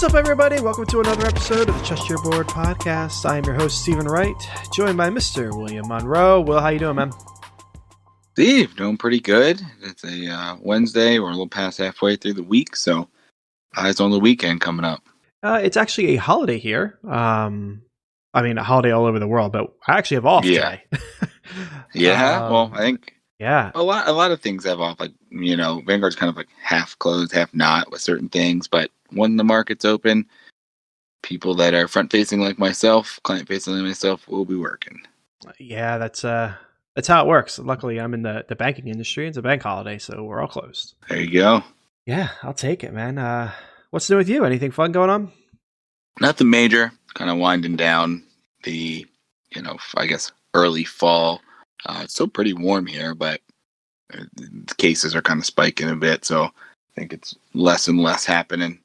What's up, everybody? Welcome to another episode of the Trust Your Board podcast. I am your host, Stephen Wright, joined by Mr. William Monroe. Will, how you doing, man? Steve, doing pretty good. It's a Wednesday. We're a little past halfway through the week, so eyes on the weekend coming up. It's actually a holiday here. I mean, a holiday all over the world, but I actually have off today. Well, I think a lot of things have off. Like, Vanguard's kind of like half closed, half not with certain things. But when the market's open, people that are front facing like myself, client facing like myself, will be working. Yeah, that's how it works. Luckily, I'm in the banking industry. It's a bank holiday, so we're all closed. There you go. Yeah, I'll take it, man. What's new with you? Anything fun going on? Nothing major. Kind of winding down the, I guess, early fall. It's still pretty warm here, but the cases are kind of spiking a bit. So I think it's less and less happening,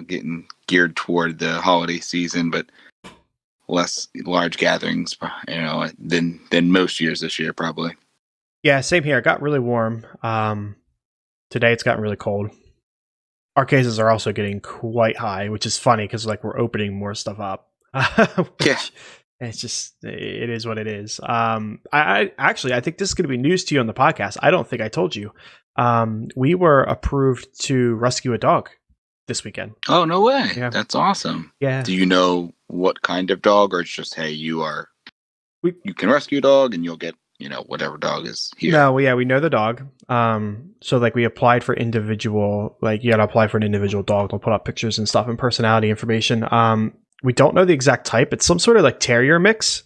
getting geared toward the holiday season, but less large gatherings, than most years this year, probably. Yeah, same here. It got really warm. Today it's gotten really cold. Our cases are also getting quite high, which is funny because we're opening more stuff up. It's just, it is what it is. I think this is going to be news to you on the podcast. I don't think I told you. We were approved to rescue a dog this weekend. Oh, no way. Yeah. That's awesome. Yeah. Do you know what kind of dog, or it's just, hey, you can rescue a dog and you'll get, whatever dog is here? No, we know the dog. So we applied for individual, you got to apply for an individual dog. They'll put up pictures and stuff and personality information. We don't know the exact type. It's some sort of terrier mix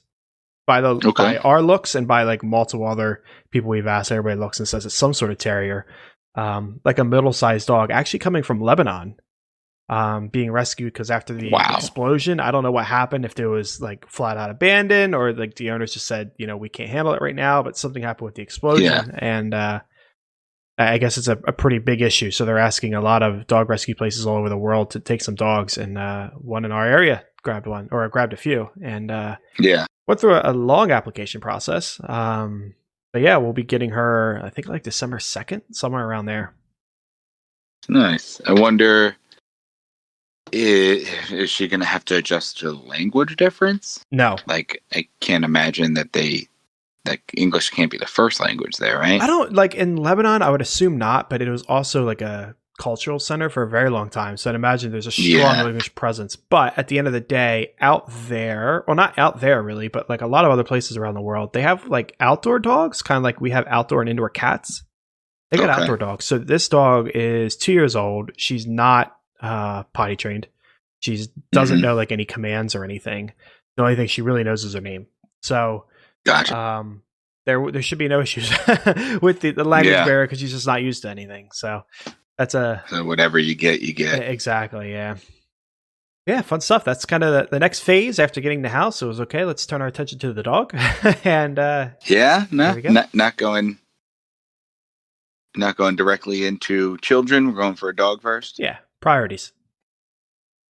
by our looks and by multiple other people we've asked. Everybody looks and says it's some sort of terrier, like a middle-sized dog, actually coming from Lebanon, being rescued because after the explosion, I don't know what happened, if it was flat out abandoned or the owners just said, we can't handle it right now, but something happened with the explosion. And I guess it's a pretty big issue. So they're asking a lot of dog rescue places all over the world to take some dogs, and one in our area grabbed a few, and went through a long application process. But yeah, we'll be getting her, I think December 2nd, somewhere around there. Nice. I wonder, is she going to have to adjust to the language difference? No. I can't imagine that English can't be the first language there, right? I don't, in Lebanon, I would assume not, but it was also a cultural center for a very long time. So I'd imagine there's a strong English presence. But at the end of the day, out there, well, not out there really, but a lot of other places around the world, they have outdoor dogs, kind of like we have outdoor and indoor cats. They got outdoor dogs. So this dog is 2 years old. She's not potty trained. She doesn't know any commands or anything. The only thing she really knows is her name. So gotcha. There should be no issues with the language barrier because she's just not used to anything. So that's so whatever you get, you get. Exactly. Yeah. Yeah. Fun stuff. That's kind of the next phase after getting the house. It was okay. Let's turn our attention to the dog. And not going directly into children. We're going for a dog first. Yeah. Priorities.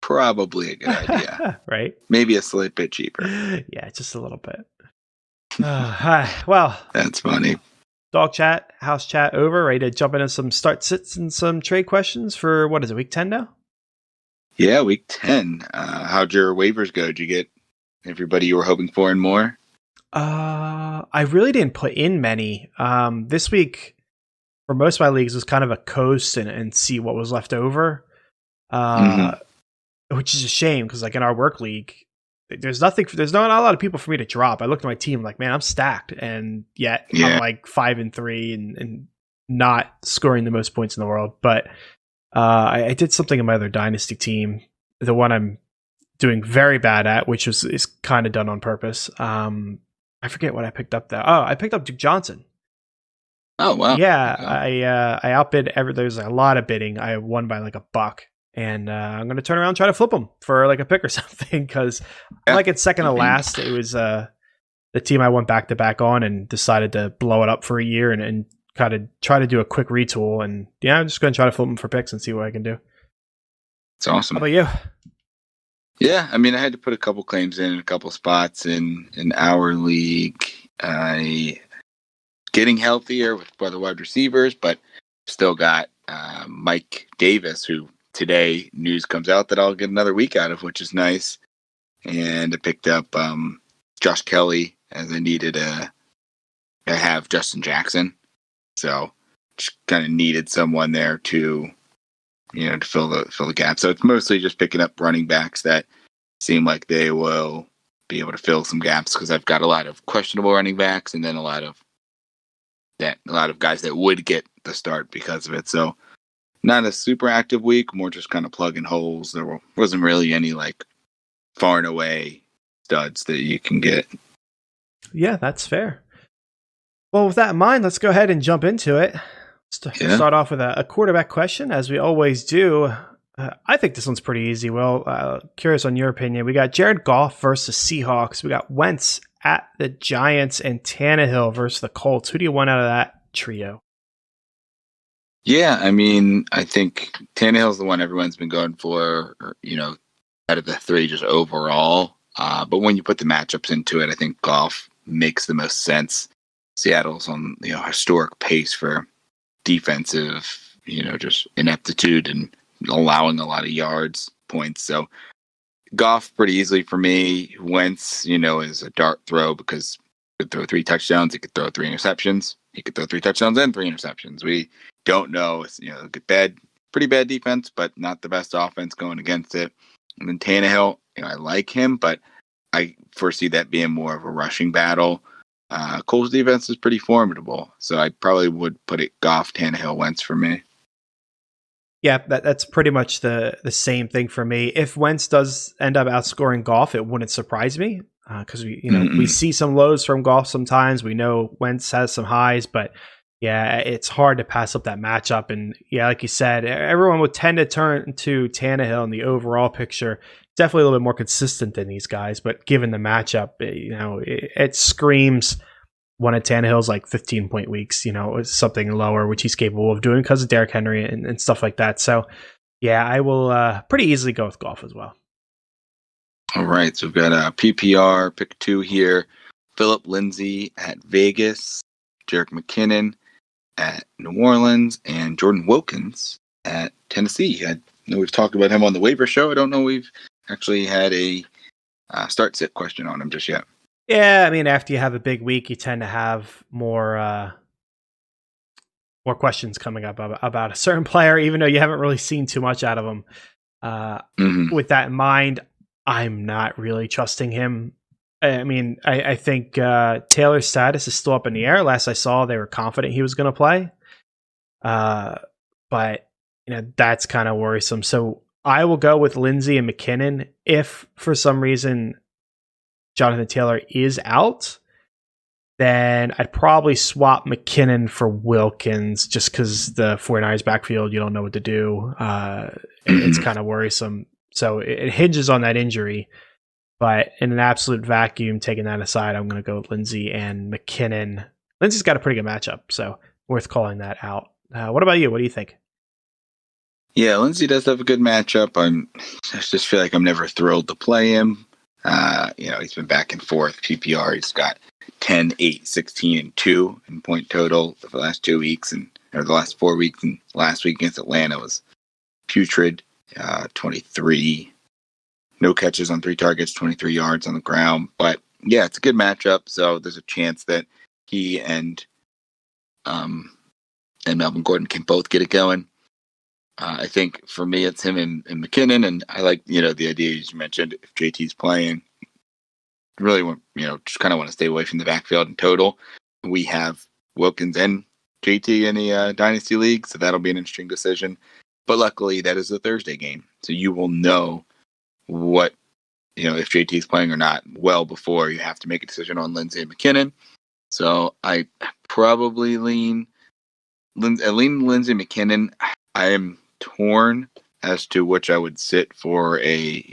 Probably a good idea. Right. Maybe a slight bit cheaper. Yeah, just a little bit. Hi. Well, that's funny. Dog chat, house chat over. Ready to jump into some start sits and some trade questions for what is it, week 10 now? Yeah, week 10. How'd your waivers go? Did you get everybody you were hoping for and more? I really didn't put in many. This week, for most of my leagues, was kind of a coast and see what was left over. Which is a shame because in our work league, there's not a lot of people for me to drop. I looked at my team man, I'm stacked, and yet I'm 5-3 and not scoring the most points in the world. But I did something in my other dynasty team, the one I'm doing very bad at, which is kind of done on purpose. I forget what I picked up though. Oh, I picked up Duke Johnson. Oh wow! Yeah, I outbid. There's a lot of bidding. I won by a buck. And I'm going to turn around and try to flip them for a pick or something because it's second to last. It was the team I went back to back on and decided to blow it up for a year and kind of try to do a quick retool. And I'm just going to try to flip them for picks and see what I can do. It's awesome. How about you? Yeah, I had to put a couple claims in a couple spots in our league. Getting healthier with the wide receivers, but still got Mike Davis, who today news comes out that I'll get another week out of, which is nice. And I picked up Josh Kelly as I needed I have Justin Jackson. So just kind of needed someone there to fill the gap. So it's mostly just picking up running backs that seem like they will be able to fill some gaps, because I've got a lot of questionable running backs and then a lot of guys that would get the start because of it. So not a super active week, more just kind of plugging holes. There wasn't really any like far and away studs that you can get. Yeah, that's fair. Well, with that in mind, let's go ahead and jump into it. Start off with a quarterback question, as we always do. I think this one's pretty easy, Will. Curious on your opinion. We got Jared Goff versus Seahawks. We got Wentz at the Giants and Tannehill versus the Colts. Who do you want out of that trio? Yeah, I mean, I think Tannehill's the one everyone's been going for, out of the three just overall. But when you put the matchups into it, I think Goff makes the most sense. Seattle's on historic pace for defensive, just ineptitude and allowing a lot of yards, points. So Goff pretty easily for me. Wentz, is a dart throw, because he could throw 3 touchdowns, he could throw 3 interceptions, he could throw 3 touchdowns and 3 interceptions. We don't know. It's, pretty bad defense, but not the best offense going against it. And then Tannehill, I like him, but I foresee that being more of a rushing battle. Cole's defense is pretty formidable, so I probably would put it Goff, Tannehill, Wentz for me. Yeah, that's pretty much the same thing for me. If Wentz does end up outscoring Goff, it wouldn't surprise me, because we see some lows from Goff sometimes. We know Wentz has some highs, but yeah, it's hard to pass up that matchup. And yeah, like you said, everyone would tend to turn to Tannehill in the overall picture. Definitely a little bit more consistent than these guys, but given the matchup, it screams one of Tannehill's like 15-point weeks, something lower, which he's capable of doing because of Derrick Henry and stuff like that. So yeah, I will pretty easily go with Goff as well. All right, so we've got a PPR pick 2 here. Philip Lindsay at Vegas, Jerick McKinnon at New Orleans, and Jordan Wilkins at Tennessee. I know we've talked about him on the waiver show. I don't know we've actually had a start-sit question on him just yet. Yeah, I mean, after you have a big week, you tend to have more questions coming up about a certain player, even though you haven't really seen too much out of him. With that in mind, I'm not really trusting him. I mean, I think Taylor's status is still up in the air. Last I saw, they were confident he was going to play. But, that's kind of worrisome. So I will go with Lindsay and McKinnon. If for some reason Jonathan Taylor is out, then I'd probably swap McKinnon for Wilkins, just because the 49ers backfield, you don't know what to do. It's kind of worrisome. So it hinges on that injury. But in an absolute vacuum, taking that aside, I'm going to go with Lindsay and McKinnon. Lindsay's got a pretty good matchup, so worth calling that out. What about you? What do you think? Yeah, Lindsay does have a good matchup. I just feel like I'm never thrilled to play him. He's been back and forth. PPR, he's got 10, 8, 16, and 2 in point total for the last 2 weeks, or the last 4 weeks. And last week against Atlanta was putrid. 23, no catches on 3 targets, 23 yards on the ground. But yeah, it's a good matchup. So there's a chance that he and Melvin Gordon can both get it going. I think for me, it's him and McKinnon, and I like the idea you mentioned. If JT's playing, really want just kind of want to stay away from the backfield in total. We have Wilkins and JT in the dynasty league, so that'll be an interesting decision. But luckily, that is a Thursday game, so you will know what if JT's playing or not well before you have to make a decision on Lindsay and McKinnon. So I probably lean Lindsay McKinnon. I am torn as to which I would sit for the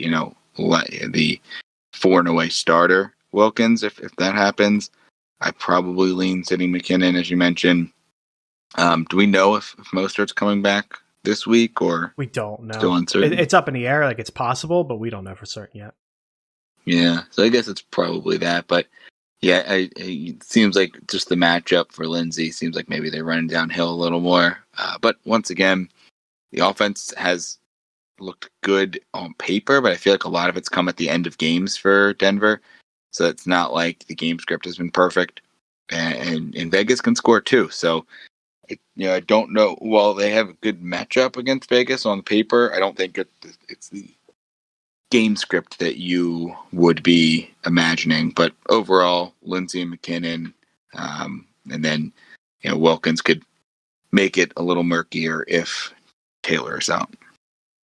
4-and-away starter Wilkins. If that happens, I probably lean sitting McKinnon, as you mentioned. Do we know if Mostert's coming back this week, or we don't know? Still uncertain. It's up in the air. Like, it's possible, but we don't know for certain yet. Yeah, so I guess it's probably that. But yeah, it seems like just the matchup for Lindsay seems like maybe they're running downhill a little more. But once again, the offense has looked good on paper, but I feel like a lot of it's come at the end of games for Denver. So it's not like the game script has been perfect. And Vegas can score too. So, I don't know. While they have a good matchup against Vegas on paper, I don't think it's the game script that you would be imagining. But overall, Lindsey and McKinnon, and then Wilkins could make it a little murkier if Taylor is out.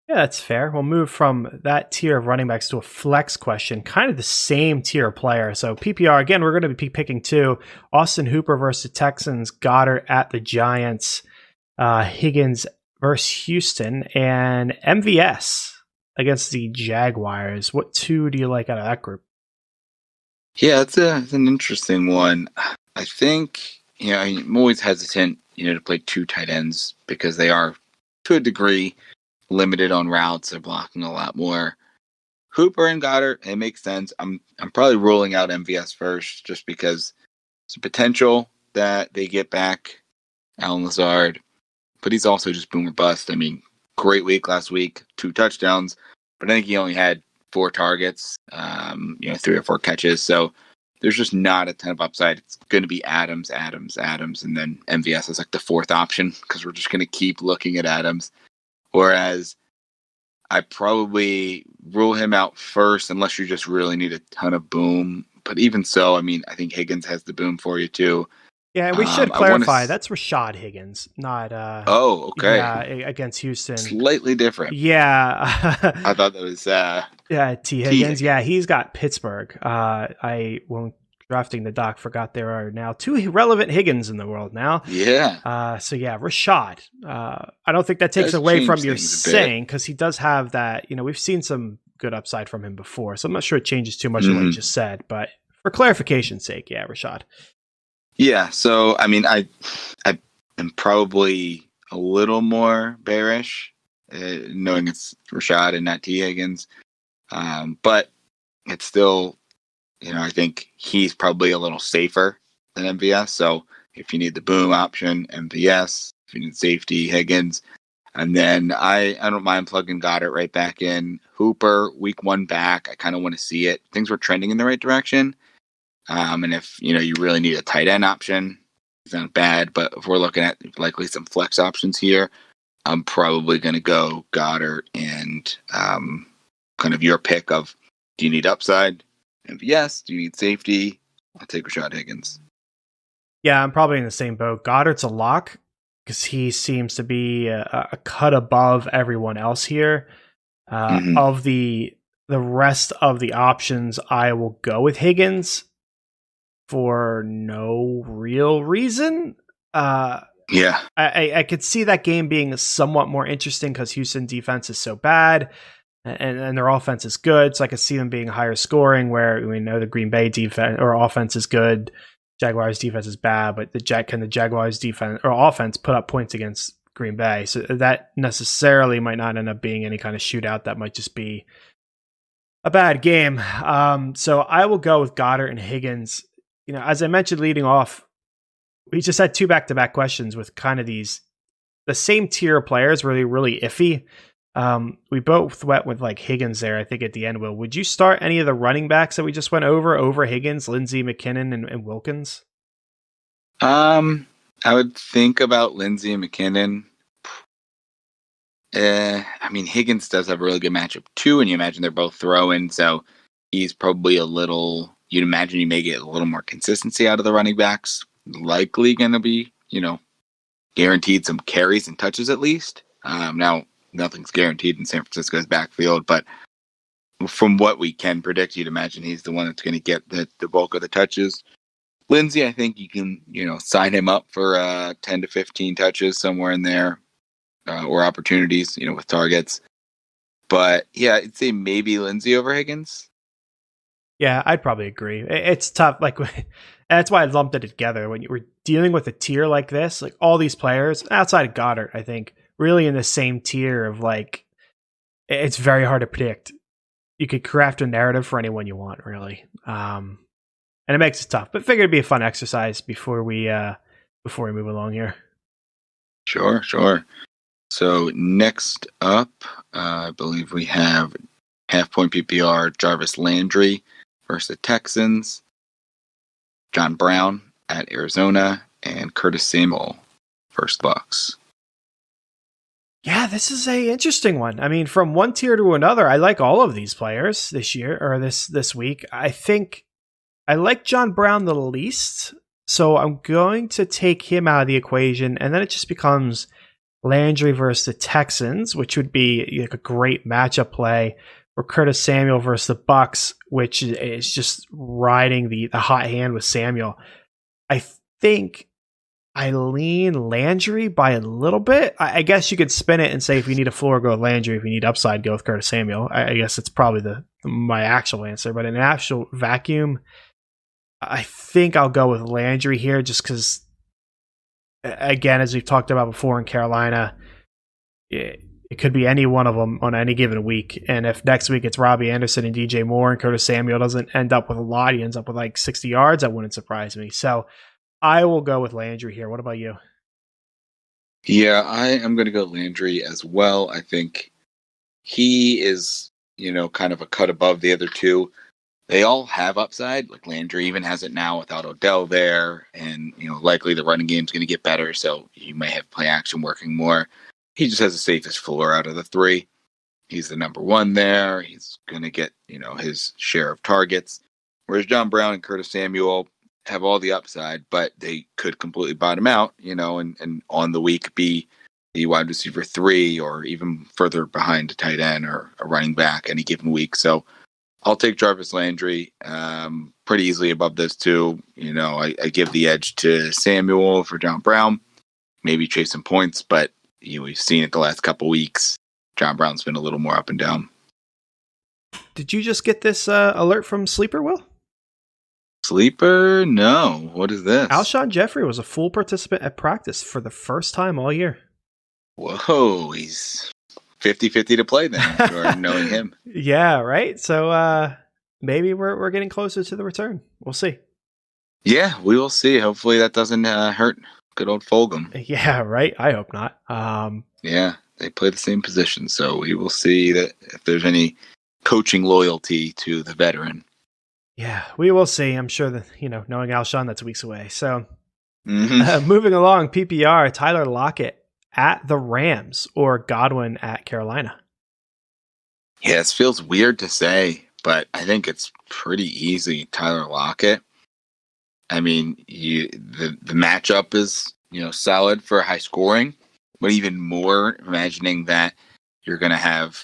Yeah, that's fair. We'll move from that tier of running backs to a flex question, kind of the same tier of player. So PPR, again, we're going to be picking two. Austin Hooper versus the Texans, Goddard at the Giants, Higgins versus Houston, and MVS against the Jaguars. What two do you like out of that group? Yeah, it's an interesting one. I think, I'm always hesitant, to play two tight ends because they are, to a degree, limited on routes. They're blocking a lot more. Hooper and Goddard, it makes sense. I'm probably ruling out MVS first just because it's a potential that they get back Allen Lazard, but he's also just boom or bust. I mean, great week last week, 2 touchdowns, but I think he only had 4 targets, 3 or 4 catches. So there's just not a ton of upside. It's going to be Adams, and then MVS is like the 4th option because we're just going to keep looking at Adams. Whereas I probably rule him out first unless you just really need a ton of boom. But even so, I mean, I think Higgins has the boom for you too. Yeah, we should clarify that's Rashad Higgins, not oh, okay. Yeah, against Houston. Slightly different. Yeah. I thought that was T. Higgins. Yeah, he's got Pittsburgh. I won't drafting the doc forgot there are now 2 relevant Higgins in the world now. Yeah. So yeah, Rashad. I don't think that takes away from your saying because he does have that. We've seen some good upside from him before, so I'm not sure it changes too much of what you just said. But for clarification's sake, yeah, Rashad. Yeah. So I mean, I am probably a little more bearish, knowing it's Rashad and not T. Higgins, but it's still. I think he's probably a little safer than MVS. So if you need the boom option, MVS. If you need safety, Higgins. And then I don't mind plugging Goddard right back in. Hooper, week 1 back. I kind of want to see it. Things were trending in the right direction. And if, you really need a tight end option, it's not bad. But if we're looking at likely some flex options here, I'm probably going to go Goddard and kind of your pick of, do you need upside? MVS, do you need safety? I'll take Rashad Higgins. Yeah, I'm probably in the same boat. Goddard's a lock because he seems to be a cut above everyone else here. Of the rest of the options, I will go with Higgins for no real reason. Yeah. I could see that game being somewhat more interesting because Houston defense is so bad. And their offense is good, so I could see them being higher scoring. Where we know the Green Bay defense or offense is good, Jaguars defense is bad, but can the Jaguars defense or offense put up points against Green Bay? So that necessarily might not end up being any kind of shootout. That might just be a bad game. So I will go with Goddard and Higgins. As I mentioned leading off, we just had 2 back-to-back questions with kind of the same tier of players really, really iffy. We both went with like Higgins there, I think at the end. Will, would you start any of the running backs that we just went over Higgins, Lindsey, McKinnon, and Wilkins? I would think about Lindsey and McKinnon. I mean, Higgins does have a really good matchup too, and you imagine they're both throwing, so he's probably you'd imagine you may get a little more consistency out of the running backs. Likely going to be, guaranteed some carries and touches at least. Now, nothing's guaranteed in San Francisco's backfield, but from what we can predict, you'd imagine he's the one that's going to get the bulk of the touches. Lindsey, I think you can, sign him up for 10 to 15 touches somewhere in there, or opportunities, with targets. But yeah, I'd say maybe Lindsey over Higgins. Yeah, I'd probably agree. It's tough. Like, that's why I lumped it together. When you were dealing with a tier like this, like all these players outside of Goddard, I think, really in the same tier of like, it's very hard to predict. You could craft a narrative for anyone you want, really. And it makes it tough, but figured it'd be a fun exercise before we move along here. Sure. So next up, I believe we have half-point PPR Jarvis Landry versus the Texans, John Brown at Arizona, and Curtis Samuel versus Bucks. Yeah, this is a interesting one. I mean, from one tier to another, I like all of these players this year or this week. I think I like John Brown the least, so I'm going to take him out of the equation, and then it just becomes Landry versus the Texans, which would be like a great matchup play, or Curtis Samuel versus the Bucks, which is just riding the hot hand with Samuel. I think I lean Landry by a little bit. I guess you could spin it and say if you need a floor, go with Landry. If you need upside, go with Curtis Samuel. I guess it's probably my actual answer. But in an actual vacuum, I think I'll go with Landry here just because, again, as we've talked about before in Carolina, it could be any one of them on any given week. And if next week it's Robbie Anderson and DJ Moore and Curtis Samuel doesn't end up with a lot, he ends up with like 60 yards, that wouldn't surprise me. So I will go with Landry here. What about you? Yeah, I am going to go Landry as well. I think he is, kind of a cut above the other two. They all have upside. Like Landry even has it now without Odell there. And, likely the running game's going to get better. So you may have play action working more. He just has the safest floor out of the three. He's the number one there. He's going to get, his share of targets. Whereas John Brown and Curtis Samuel have all the upside, but they could completely bottom out, and on the week be the wide receiver 3 or even further behind a tight end or a running back any given week. So I'll take Jarvis Landry pretty easily above those two. I give the edge to Samuel for John Brown, maybe chase some points, but we've seen it the last couple weeks. John Brown's been a little more up and down. Did you just get this alert from Sleeper, Will? Sleeper? No. What is this? Alshon Jeffrey was a full participant at practice for the first time all year. Whoa, he's 50-50 to play then, if you're knowing him. Yeah, right? So maybe we're getting closer to the return. We'll see. Yeah, we will see. Hopefully that doesn't hurt good old Fulgham. Yeah, right? I hope not. Yeah, they play the same position, so we will see that if there's any coaching loyalty to the veteran. Yeah, we will see. I'm sure that, knowing Alshon, that's weeks away. So moving along, PPR, Tyler Lockett at the Rams or Godwin at Carolina. Yeah, this feels weird to say, but I think it's pretty easy. Tyler Lockett. I mean, the matchup is, solid for high scoring, but even more imagining that you're going to have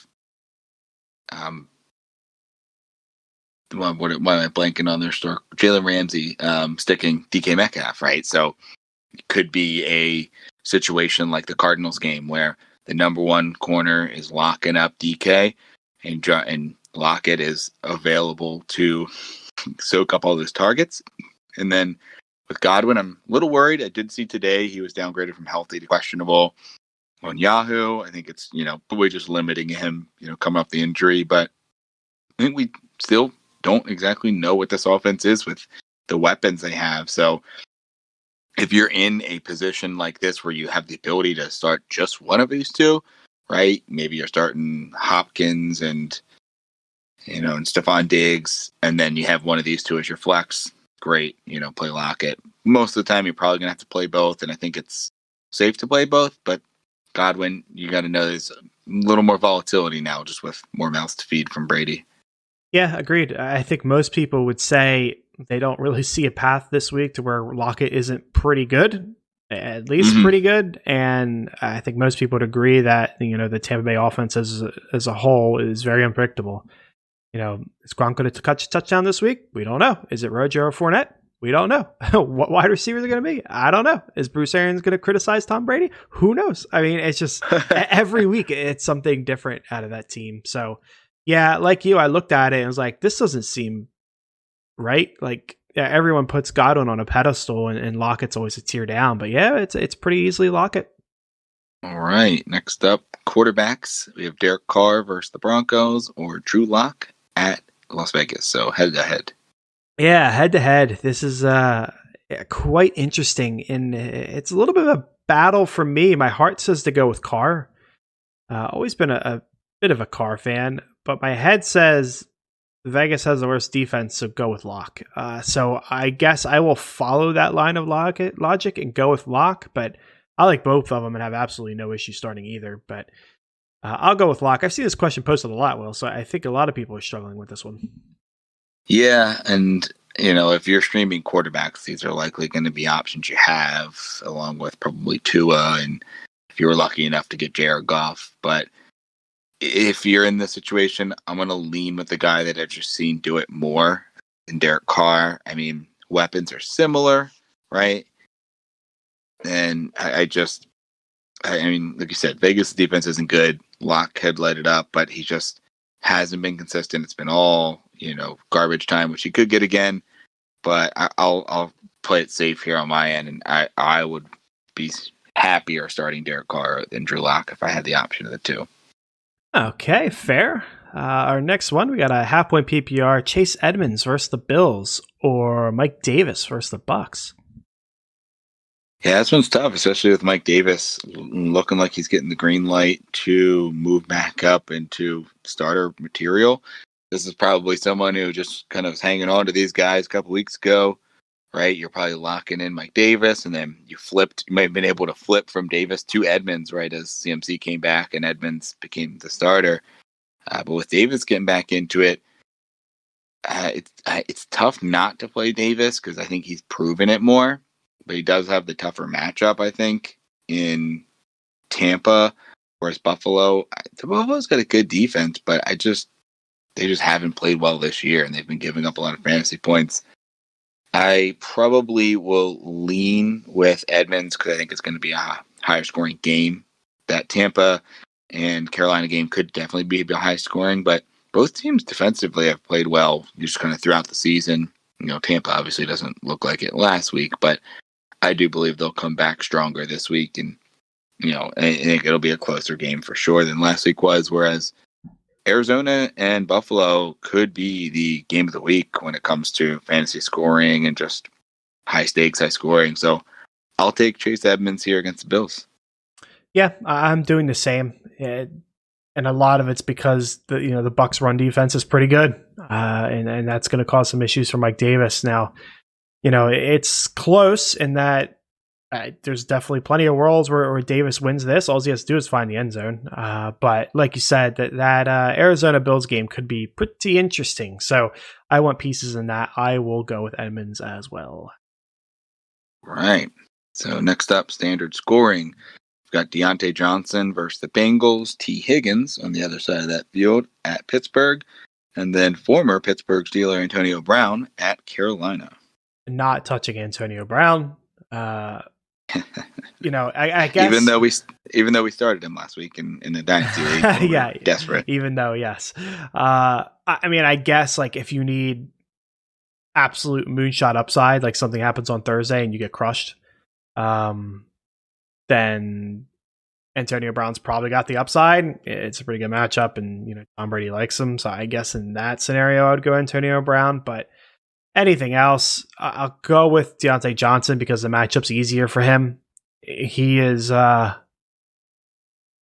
why am I blanking on their store? Jalen Ramsey sticking DK Metcalf, right? So it could be a situation like the Cardinals game where the number one corner is locking up DK and Lockett is available to soak up all those targets. And then with Godwin, I'm a little worried. I did see today he was downgraded from healthy to questionable on Yahoo. I think it's, probably just limiting him, coming off the injury. But I think we still don't exactly know what this offense is with the weapons they have. So if you're in a position like this where you have the ability to start just one of these two, right? Maybe you're starting Hopkins and Stephon Diggs, and then you have one of these two as your flex. Great, play Lockett. Most of the time, you're probably going to have to play both, and I think it's safe to play both. But Godwin, you got to know there's a little more volatility now, just with more mouths to feed from Brady. Yeah, agreed. I think most people would say they don't really see a path this week to where Lockett isn't pretty good, at least pretty good. And I think most people would agree that, the Tampa Bay offense as a whole is very unpredictable. Is Gronk going to catch a touchdown this week? We don't know. Is it Rojo or Fournette? We don't know. What wide receivers are going to be? I don't know. Is Bruce Arians going to criticize Tom Brady? Who knows? I mean, it's just every week it's something different out of that team. So, yeah, like you, I looked at it and was like, this doesn't seem right. Like, yeah, everyone puts Godwin on a pedestal and Lockett's always a tier down. But yeah, it's pretty easily Lockett. All right. Next up, quarterbacks. We have Derek Carr versus the Broncos or Drew Lock at Las Vegas. So head to head. Yeah, head to head. This is quite interesting. And it's a little bit of a battle for me. My heart says to go with Carr. Always been a bit of a Carr fan, but my head says Vegas has the worst defense, so go with Lock. So I guess I will follow that line of logic and go with Lock, but I like both of them and have absolutely no issue starting either. But I'll go with Lock. I've seen this question posted a lot, Will, so I think a lot of people are struggling with this one. Yeah, and if you're streaming quarterbacks, these are likely going to be options you have, along with probably Tua, and if you were lucky enough to get Jared Goff. But if you're in this situation, I'm going to lean with the guy that I've just seen do it more than Derek Carr. I mean, weapons are similar, right? And I mean, like you said, Vegas' defense isn't good. Lock had let it up, but he just hasn't been consistent. It's been all, garbage time, which he could get again. But I'll play it safe here on my end, and I would be happier starting Derek Carr than Drew Lock if I had the option of the two. Okay, fair. Our next one, we got a half-point PPR, Chase Edmonds versus the Bills, or Mike Davis versus the Bucks. Yeah, this one's tough, especially with Mike Davis looking like he's getting the green light to move back up into starter material. This is probably someone who just kind of was hanging on to these guys a couple weeks ago, right? You're probably locking in Mike Davis, and then you might have been able to flip from Davis to Edmonds, right, as CMC came back and Edmonds became the starter. But with Davis getting back into it, it's tough not to play Davis because I think he's proven it more. But he does have the tougher matchup, I think, in Tampa, whereas Buffalo. Buffalo's got a good defense, but they just haven't played well this year, and they've been giving up a lot of fantasy points. I probably will lean with Edmonds because I think it's going to be a higher scoring game. That Tampa and Carolina game could definitely be a high scoring, but both teams defensively have played well just kind of throughout the season. Tampa obviously doesn't look like it last week, but I do believe they'll come back stronger this week, and I think it'll be a closer game for sure than last week was. Whereas Arizona and Buffalo could be the game of the week when it comes to fantasy scoring and just high stakes, high scoring. So I'll take Chase Edmonds here against the Bills. Yeah, I'm doing the same, and a lot of it's because the Bucs run defense is pretty good, and that's going to cause some issues for Mike Davis now. It's close in that there's definitely plenty of worlds where Davis wins this. All he has to do is find the end zone. But like you said, that Arizona Bills game could be pretty interesting. So I want pieces in that. I will go with Edmonds as well. Right. So next up, standard scoring. We've got Deontay Johnson versus the Bengals. T. Higgins on the other side of that field at Pittsburgh. And then former Pittsburgh Steeler Antonio Brown at Carolina. Not touching Antonio Brown. I guess even though we started him last week in the dynasty league, yeah, desperate. Even though, yes, I guess like if you need absolute moonshot upside, like something happens on Thursday and you get crushed, then Antonio Brown's probably got the upside. It's a pretty good matchup, and Tom Brady likes him, so I guess in that scenario I would go Antonio Brown, but. Anything else, I'll go with Deontay Johnson because the matchup's easier for him. He is,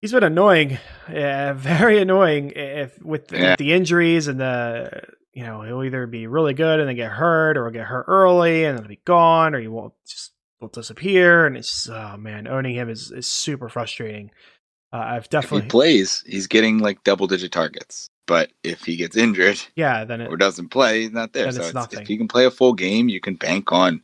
he's been annoying, very annoying. With the injuries and he'll either be really good and then get hurt, or get hurt early and then be gone, or he will disappear. And it's owning him is super frustrating. I've definitely. If he plays, he's getting like double-digit targets. But if he gets injured, or doesn't play, he's not there. So if you can play a full game, you can bank on.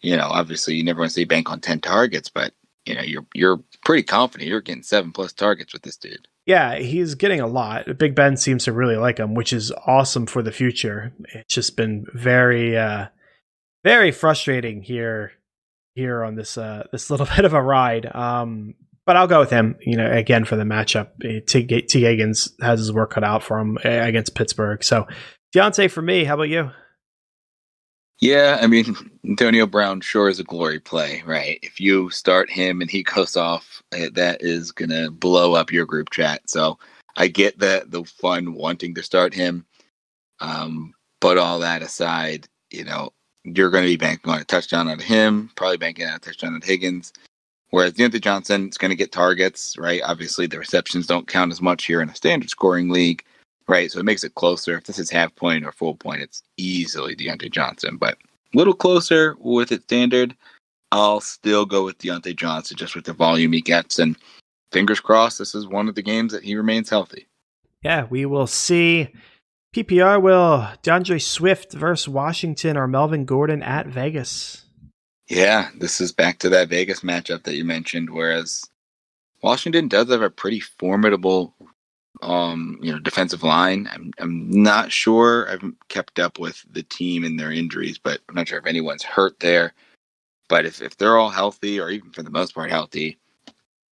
Obviously, you never want to say bank on 10 targets, but you're pretty confident you're getting 7+ targets with this dude. Yeah, he's getting a lot. Big Ben seems to really like him, which is awesome for the future. It's just been very, very frustrating here on this little bit of a ride. But I'll go with him, again, for the matchup. T. Higgins has his work cut out for him against Pittsburgh. So, Deontay for me. How about you? Yeah, I mean, Antonio Brown sure is a glory play, right? If you start him and he goes off, that is going to blow up your group chat. So, I get the fun wanting to start him. But all that aside, you're going to be banking on a touchdown on him, probably banking on a touchdown on Higgins. Whereas Deontay Johnson is going to get targets, right? Obviously, the receptions don't count as much here in a standard scoring league, right? So it makes it closer. If this is half point or full point, it's easily Deontay Johnson. But a little closer with it standard, I'll still go with Deontay Johnson just with the volume he gets. And fingers crossed, this is one of the games that he remains healthy. Yeah, we will see. PPR will DeAndre Swift versus Washington or Melvin Gordon at Vegas. Yeah, this is back to that Vegas matchup that you mentioned, whereas Washington does have a pretty formidable defensive line. I'm not sure. I haven't kept up with the team and their injuries, but I'm not sure if anyone's hurt there. But if they're all healthy, or even for the most part healthy,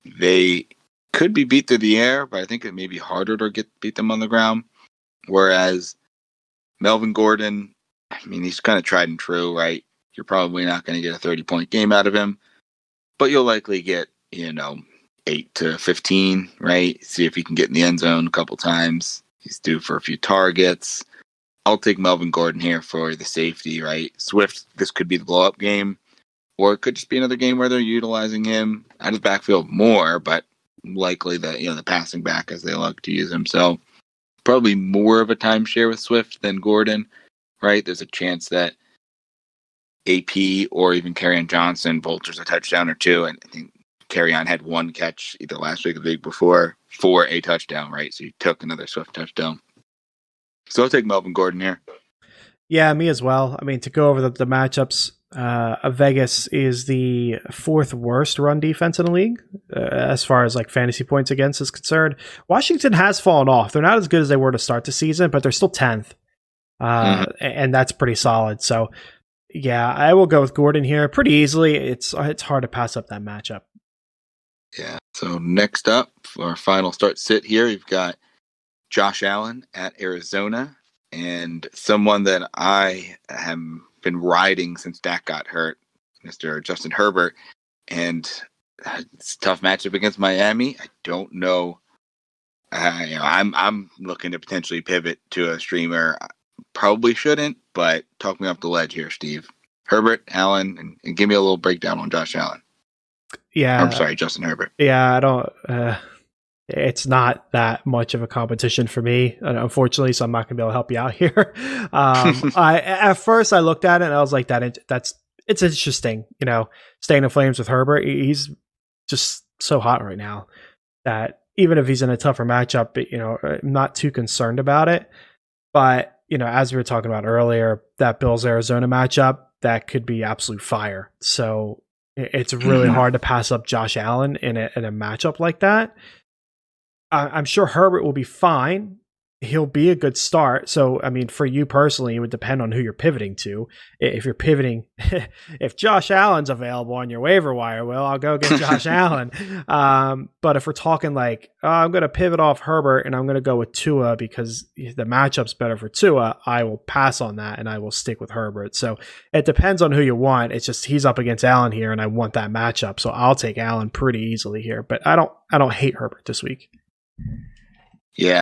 they could be beat through the air, but I think it may be harder to beat them on the ground. Whereas Melvin Gordon, I mean, he's kind of tried and true, right? You're probably not going to get a 30-point game out of him, but you'll likely get, 8 to 15, right? See if he can get in the end zone a couple times. He's due for a few targets. I'll take Melvin Gordon here for the safety, right? Swift, this could be the blow-up game, or it could just be another game where they're utilizing him out of the backfield more, but likely the passing back as they like to use him. So probably more of a timeshare with Swift than Gordon, right? There's a chance that AP or even Kerryon Johnson vultures a touchdown or two. And I think Kerryon had one catch either last week or the week before for a touchdown, right? So he took another Swift touchdown. So I'll take Melvin Gordon here. Yeah, me as well. I mean, to go over the matchups, Vegas is the 4th worst run defense in the league as far as like fantasy points against is concerned. Washington has fallen off. They're not as good as they were to start the season, but they're still 10th. And that's pretty solid. So yeah, I will go with Gordon here pretty easily. It's hard to pass up that matchup. Yeah. So next up for our final start sit here, we've got Josh Allen at Arizona, and someone that I have been riding since Dak got hurt, Mr. Justin Herbert, and it's a tough matchup against Miami. I don't know. I'm looking to potentially pivot to a streamer. Probably shouldn't, but talk me off the ledge here, Steve. Herbert, Allen, and give me a little breakdown on Josh Allen. Yeah, I'm sorry, Justin Herbert. Yeah, I don't. It's not that much of a competition for me, unfortunately. So I'm not gonna be able to help you out here. At first I looked at it and I was like, it's interesting. Staying in flames with Herbert. He's just so hot right now that even if he's in a tougher matchup, I'm not too concerned about it. But as we were talking about earlier, that Bills Arizona matchup that could be absolute fire. So it's really hard to pass up Josh Allen in a matchup like that. I'm sure Herbert will be fine. He'll be a good start. So, I mean, for you personally, it would depend on who you're pivoting to. If you're pivoting, if Josh Allen's available on your waiver wire, well, I'll go get Josh Allen. But if we're talking like, I'm going to pivot off Herbert and I'm going to go with Tua because the matchup's better for Tua, I will pass on that and I will stick with Herbert. So it depends on who you want. It's just he's up against Allen here and I want that matchup. So I'll take Allen pretty easily here. But I don't hate Herbert this week. Yeah.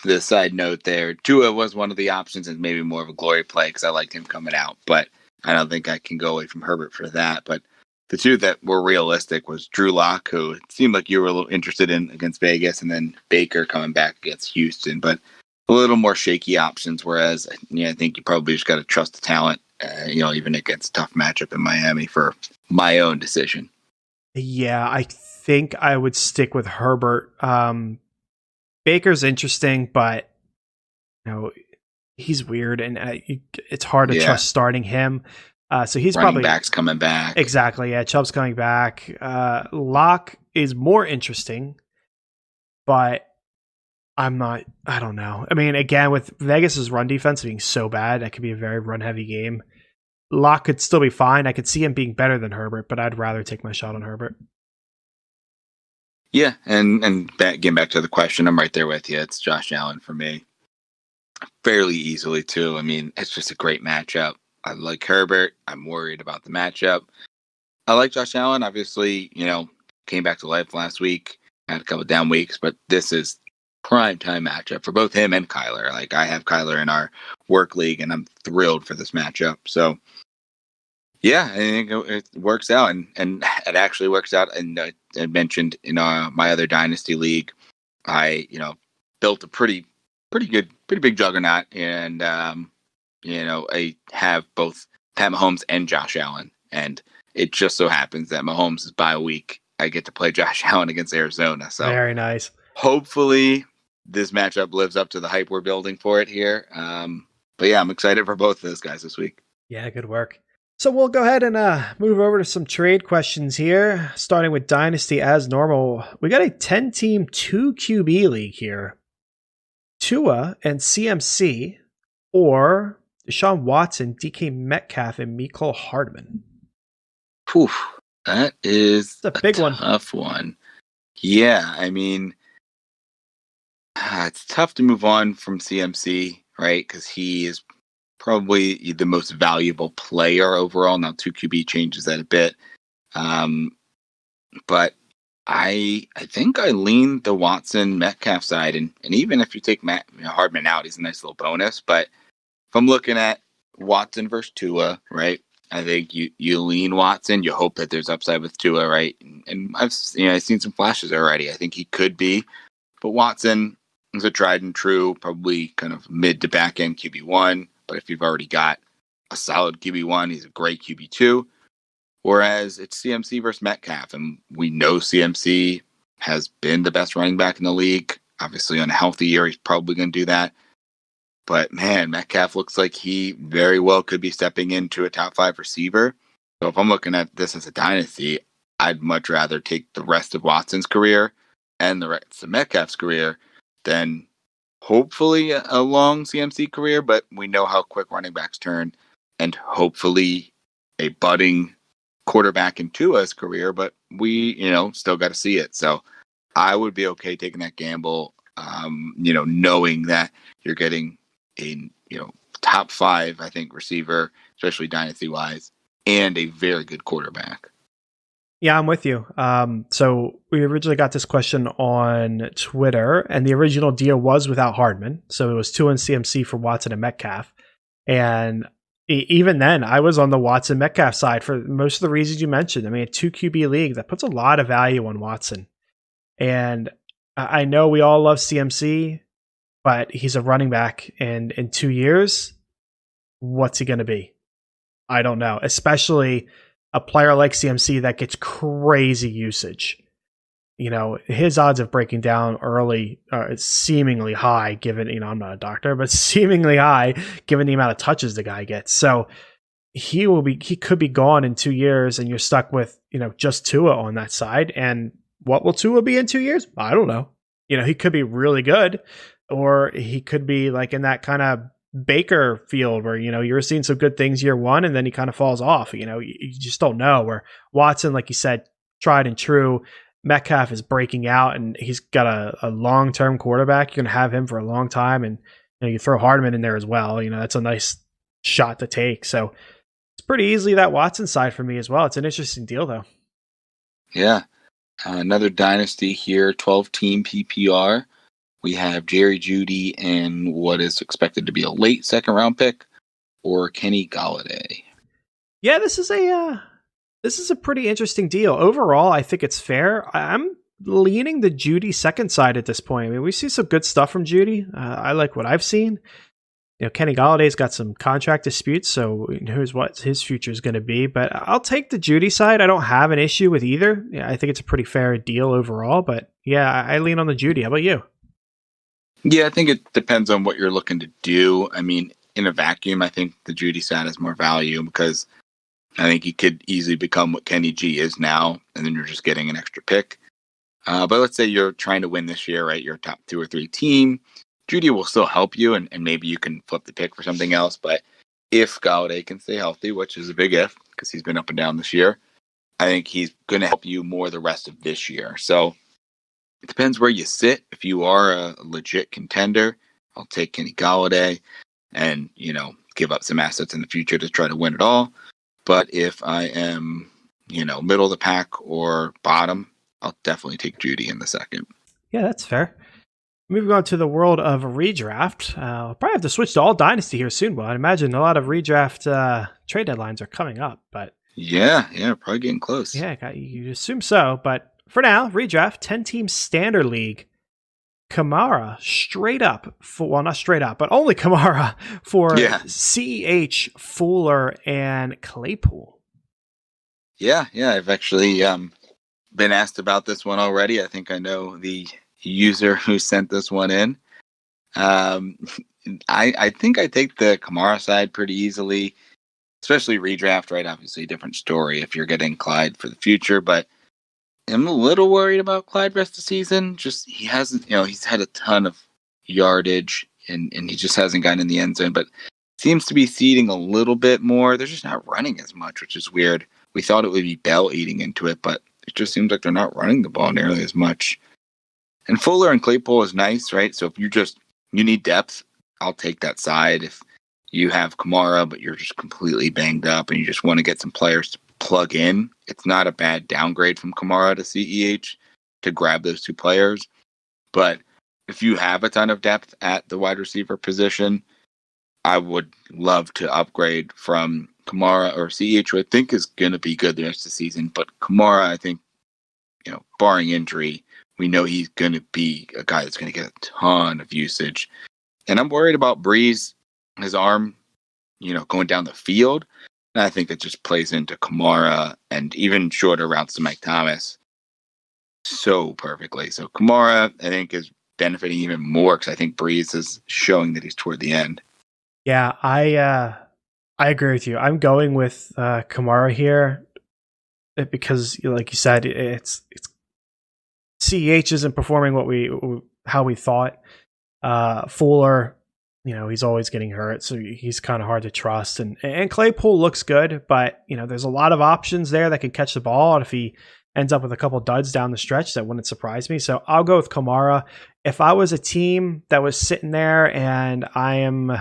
The side note there, Tua was one of the options and maybe more of a glory play because I liked him coming out, but I don't think I can go away from Herbert for that. But the two that were realistic was Drew Lock, who it seemed like you were a little interested in against Vegas, and then Baker coming back against Houston, but a little more shaky options. Whereas, I think you probably just got to trust the talent, even against a tough matchup in Miami for my own decision. Yeah, I think I would stick with Herbert. Baker's interesting, but he's weird, and it's hard to trust starting him. So he's running probably back's coming back. Exactly. Yeah, Chubb's coming back. Locke is more interesting, but I don't know. I mean, again, with Vegas's run defense being so bad, that could be a very run heavy game. Locke could still be fine. I could see him being better than Herbert, but I'd rather take my shot on Herbert. Yeah, and getting back to the question, I'm right there with you. It's Josh Allen for me. Fairly easily, too. I mean, it's just a great matchup. I like Herbert. I'm worried about the matchup. I like Josh Allen. Obviously, came back to life last week. Had a couple down weeks, but this is prime time matchup for both him and Kyler. Like, I have Kyler in our work league, and I'm thrilled for this matchup. So, Yeah, I think it works out, and it actually works out. And I mentioned in my other dynasty league, I built a pretty big juggernaut, and I have both Pat Mahomes and Josh Allen, and it just so happens that Mahomes is bye week. I get to play Josh Allen against Arizona, so Very nice. hopefully this matchup lives up to the hype we're building for it here. But yeah, I'm excited for both of those guys this week. Yeah, good work. So we'll go ahead and move over to some trade questions here, starting with Dynasty as normal. We got a 10-team 2 QB league here. Tua and CMC, or Deshaun Watson, DK Metcalf, and Mecole Hardman. Whew, that is a big tough one. Yeah, I mean, it's tough to move on from CMC, right? Because he is probably the most valuable player overall. Now, 2 QB changes that a bit. But I think I lean the Watson Metcalf side. And even if you take Hardman out, he's a nice little bonus. But if I'm looking at Watson versus Tua, right? I think you lean Watson. You hope that there's upside with Tua, right? And I've seen some flashes already. I think he could be. But Watson is a tried and true, probably kind of mid to back end QB1. But if you've already got a solid QB1, he's a great QB2. Whereas it's CMC versus Metcalf, and we know CMC has been the best running back in the league. Obviously, on a healthy year, he's probably going to do that. But man, Metcalf looks like he very well could be stepping into a top 5 receiver. So if I'm looking at this as a dynasty, I'd much rather take the rest of Watson's career and the rest of Metcalf's career than hopefully a long CMC career. But we know how quick running backs turn, and hopefully a budding quarterback in Tua's career, but we, still got to see it. So I would be okay taking that gamble, knowing that you're getting a, top 5, I think, receiver, especially dynasty wise, and a very good quarterback. Yeah, I'm with you. So we originally got this question on Twitter, and the original deal was without Hardman. So it was 2 and CMC for Watson and Metcalf. And even then, I was on the Watson Metcalf side for most of the reasons you mentioned. I mean, a 2 QB league, that puts a lot of value on Watson. And I know we all love CMC, but he's a running back. And in 2 years, what's he going to be? I don't know, especially a player like CMC that gets crazy usage. His odds of breaking down early are seemingly high, given, I'm not a doctor, but seemingly high given the amount of touches the guy gets. So he could be gone in 2 years, and you're stuck with, just Tua on that side. And what will Tua be in 2 years? I don't know. He could be really good, or he could be like in that kind of Baker field where, you're seeing some good things year 1 and then he kind of falls off. You just don't know. Where Watson, like you said, tried and true. Metcalf is breaking out, and he's got a long-term quarterback. You're going to have him for a long time, and you throw Hardman in there as well. That's a nice shot to take. So it's pretty easily that Watson side for me as well. It's an interesting deal, though. Yeah. Another dynasty here, 12-team PPR. We have Jerry Jeudy and what is expected to be a late second-round pick, or Kenny Golladay. Yeah, this is a pretty interesting deal. Overall, I think it's fair. I'm leaning the Jeudy second side at this point. I mean, we see some good stuff from Jeudy. I like what I've seen. Kenny Galladay's got some contract disputes, so who knows what his future is going to be. But I'll take the Jeudy side. I don't have an issue with either. Yeah, I think it's a pretty fair deal overall. But yeah, I lean on the Jeudy. How about you? Yeah, I think it depends on what you're looking to do. I mean, in a vacuum, I think the Jeudy side has more value because I think he could easily become what Kenny G is now, and then you're just getting an extra pick. But let's say you're trying to win this year, right? You're a top 2 or 3 team. Jeudy will still help you, and maybe you can flip the pick for something else. But if Golladay can stay healthy, which is a big if because he's been up and down this year, I think he's going to help you more the rest of this year. So it depends where you sit. If you are a legit contender, I'll take Kenny Golladay and, give up some assets in the future to try to win it all. But if I am, middle of the pack or bottom, I'll definitely take Jeudy in the second. Yeah, that's fair. I moving on to the world of redraft. I'll probably have to switch to all dynasty here soon. Well, I imagine a lot of redraft trade deadlines are coming up, but Yeah, probably getting close. yeah, you assume so. But for now, redraft 10-team standard league. Kamara straight up not straight up, but only Kamara for CEH, Fuller, and Claypool. Yeah. I've actually been asked about this one already. I think I know the user who sent this one in. I think I take the Kamara side pretty easily, especially redraft, right? Obviously, a different story if you're getting Clyde for the future, but I'm a little worried about Clyde rest of the season. Just he hasn't, he's had a ton of yardage and he just hasn't gotten in the end zone, but seems to be seeding a little bit more. They're just not running as much, which is weird. We thought it would be Bell eating into it, but it just seems like they're not running the ball nearly as much. And Fuller and Claypool is nice, right? So if you need depth, I'll take that side. If you have Kamara, but you're just completely banged up and you just want to get some players to plug in, it's not a bad downgrade from Kamara to CEH to grab those two players. But if you have a ton of depth at the wide receiver position, I would love to upgrade from Kamara or CEH, who I think is going to be good the rest of the season. But Kamara, I think, barring injury, we know he's going to be a guy that's going to get a ton of usage. And I'm worried about Breeze, his arm, going down the field. And I think it just plays into Kamara and even shorter routes to Mike Thomas so perfectly. So Kamara, I think, is benefiting even more because I think Breeze is showing that he's toward the end. Yeah, I agree with you. I'm going with Kamara here because, like you said, it's CEH isn't performing how we thought. Fuller, he's always getting hurt, so he's kind of hard to trust. And Claypool looks good, but there's a lot of options there that can catch the ball. And if he ends up with a couple duds down the stretch, that wouldn't surprise me. So I'll go with Kamara. If I was a team that was sitting there and I am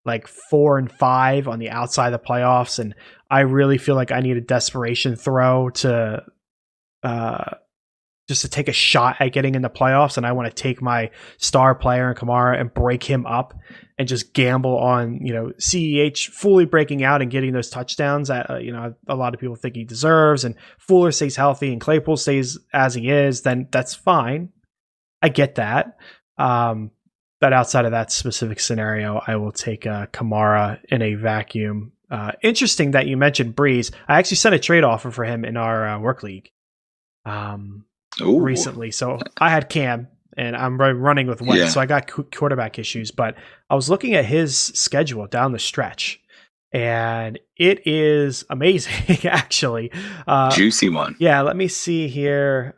like 4-5 on the outside of the playoffs, and I really feel like I need a desperation throw to just to take a shot at getting in the playoffs, and I want to take my star player in Kamara and break him up and just gamble on CEH fully breaking out and getting those touchdowns that a lot of people think he deserves, and Fuller stays healthy and Claypool stays as he is, then that's fine. I get that. But outside of that specific scenario, I will take Kamara in a vacuum. Interesting that you mentioned Breeze. I actually sent a trade offer for him in our work league recently. So I had Cam, and I'm running with Wentz, so I got quarterback issues. But I was looking at his schedule down the stretch, and it is amazing, actually. Juicy one. Yeah, let me see here.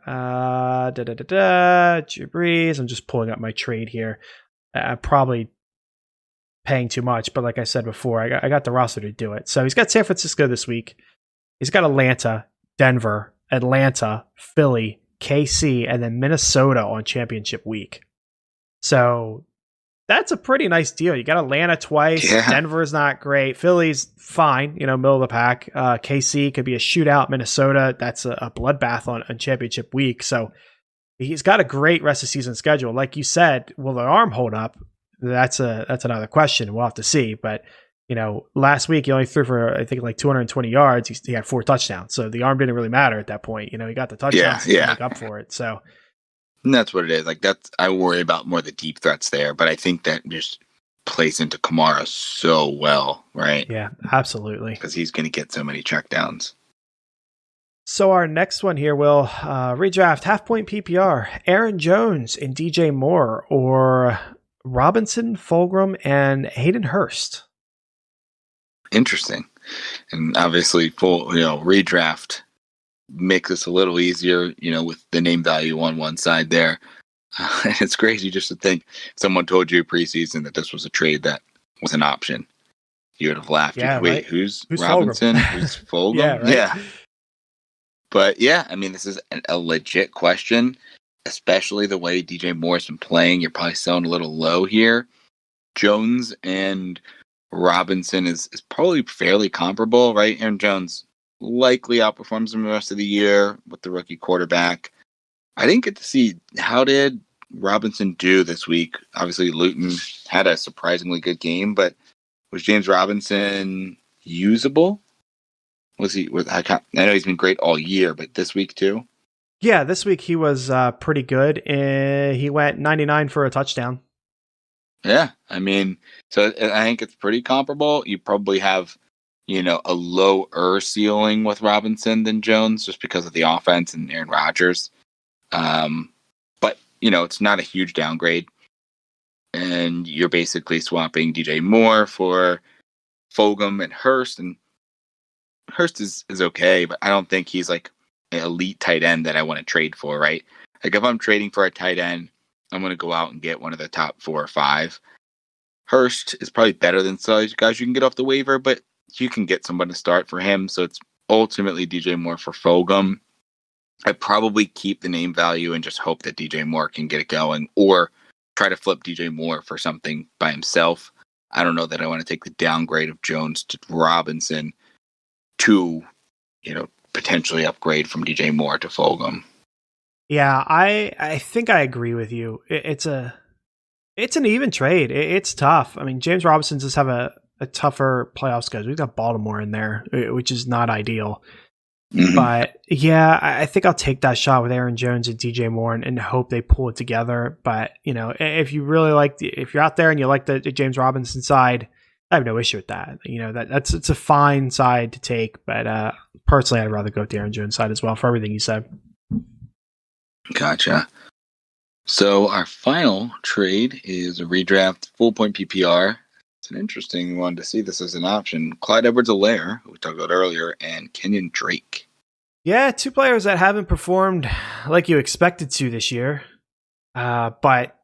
Breeze. I'm just pulling up my trade here. I'm probably paying too much, but like I said before, I got the roster to do it. So he's got San Francisco this week. He's got Atlanta, Denver, Atlanta, Philly, KC, and then Minnesota on championship week. So that's a pretty nice deal. You got Atlanta twice. Yeah. Denver's not great. Philly's fine, middle of the pack. KC could be a shootout. Minnesota, that's a bloodbath on championship week. So he's got a great rest of season schedule. Like you said, will the arm hold up? That's another question. We'll have to see. But, last week he only threw for, I think, like 220 yards. He had 4 touchdowns. So the arm didn't really matter at that point. He got the touchdowns to make up for it. So and that's what it is. Like I worry about more the deep threats there, but I think that just plays into Kamara so well, right? Yeah, absolutely. Because he's going to get so many checkdowns. So our next one here will redraft half-point PPR, Aaron Jones and DJ Moore, or Robinson, Fulgham, and Hayden Hurst. Interesting. And obviously, redraft makes this a little easier, with the name value on one side there. And it's crazy just to think someone told you preseason that this was a trade that was an option. You would have laughed. Yeah, wait, right? Who's Robinson? Who's Fulgham? Yeah, right? Yeah. But yeah, I mean, this is a legit question, especially the way DJ Moore's been playing. You're probably selling a little low here. Jones and Robinson is probably fairly comparable, right? Aaron Jones likely outperforms him the rest of the year with the rookie quarterback. I didn't get to see, how did Robinson do this week? Obviously, Luton had a surprisingly good game, but was James Robinson usable? Was he? I know he's been great all year, but this week too. Yeah, this week he was pretty good. He went 99 for a touchdown. Yeah, I mean, so I think it's pretty comparable. You probably have, a lower ceiling with Robinson than Jones just because of the offense and Aaron Rodgers. But it's not a huge downgrade, and you're basically swapping DJ Moore for Fulgham and Hurst, and Hurst is okay, but I don't think he's like an elite tight end that I want to trade for, right? Like if I'm trading for a tight end, I'm going to go out and get one of the top 4 or 5. Hurst is probably better than some of these guys you can get off the waiver, but you can get someone to start for him. So it's ultimately DJ Moore for Fulgham. I'd probably keep the name value and just hope that DJ Moore can get it going, or try to flip DJ Moore for something by himself. I don't know that I want to take the downgrade of Jones to Robinson to, potentially upgrade from DJ Moore to Fulgham. Yeah, I think I agree with you. It's an even trade. It's tough. I mean, James Robinson does have a tougher playoff schedule. We've got Baltimore in there, which is not ideal. Mm-hmm. But yeah, I think I'll take that shot with Aaron Jones and DJ Moore and hope they pull it together. But if you really if you're out there and you like the James Robinson side, I have no issue with that. It's a fine side to take. But personally, I'd rather go with the Aaron Jones side as well for everything you said. Gotcha. So our final trade is a redraft full point PPR. It's an interesting one to see this as an option. Clyde Edwards-Helaire, who we talked about earlier, and Kenyon Drake. Yeah, 2 players that haven't performed like you expected to this year. But,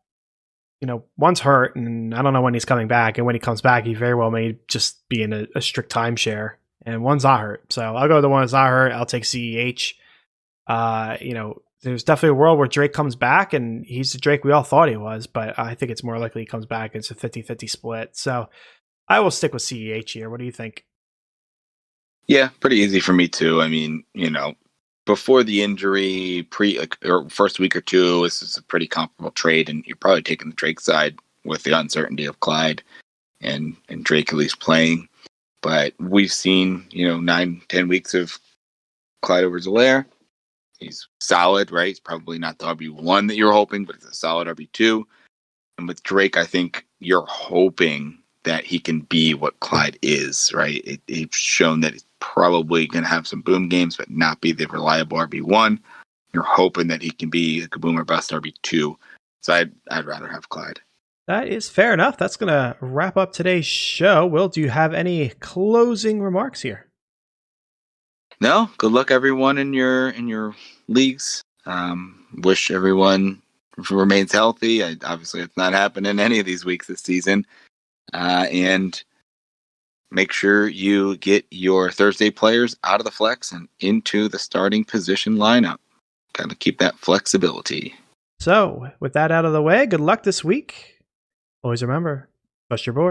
one's hurt, and I don't know when he's coming back. And when he comes back, he very well may just be in a strict timeshare. And one's not hurt. So I'll go with the one that's not hurt. I'll take CEH. There's definitely a world where Drake comes back, and he's the Drake we all thought he was, but I think it's more likely he comes back. It's a 50-50 split. So I will stick with CEH here. What do you think? Yeah, pretty easy for me too. I mean, before the injury, or first week or two, this is a pretty comparable trade, and you're probably taking the Drake side with the uncertainty of Clyde and Drake at least playing. But we've seen, 9-10 weeks of Clyde Edwards-Helaire. He's solid, right? He's probably not the RB1 that you're hoping, but it's a solid RB2. And with Drake, I think you're hoping that he can be what Clyde is, right? He's shown that he's probably going to have some boom games, but not be the reliable RB1. You're hoping that he can be a boom or bust RB2. So I'd rather have Clyde. That is fair enough. That's going to wrap up today's show. Will, do you have any closing remarks here? No, good luck everyone in your leagues. Wish everyone remains healthy. Obviously, it's not happening any of these weeks this season. And make sure you get your Thursday players out of the flex and into the starting position lineup. Kind of keep that flexibility. So, with that out of the way, good luck this week. Always remember, trust your board.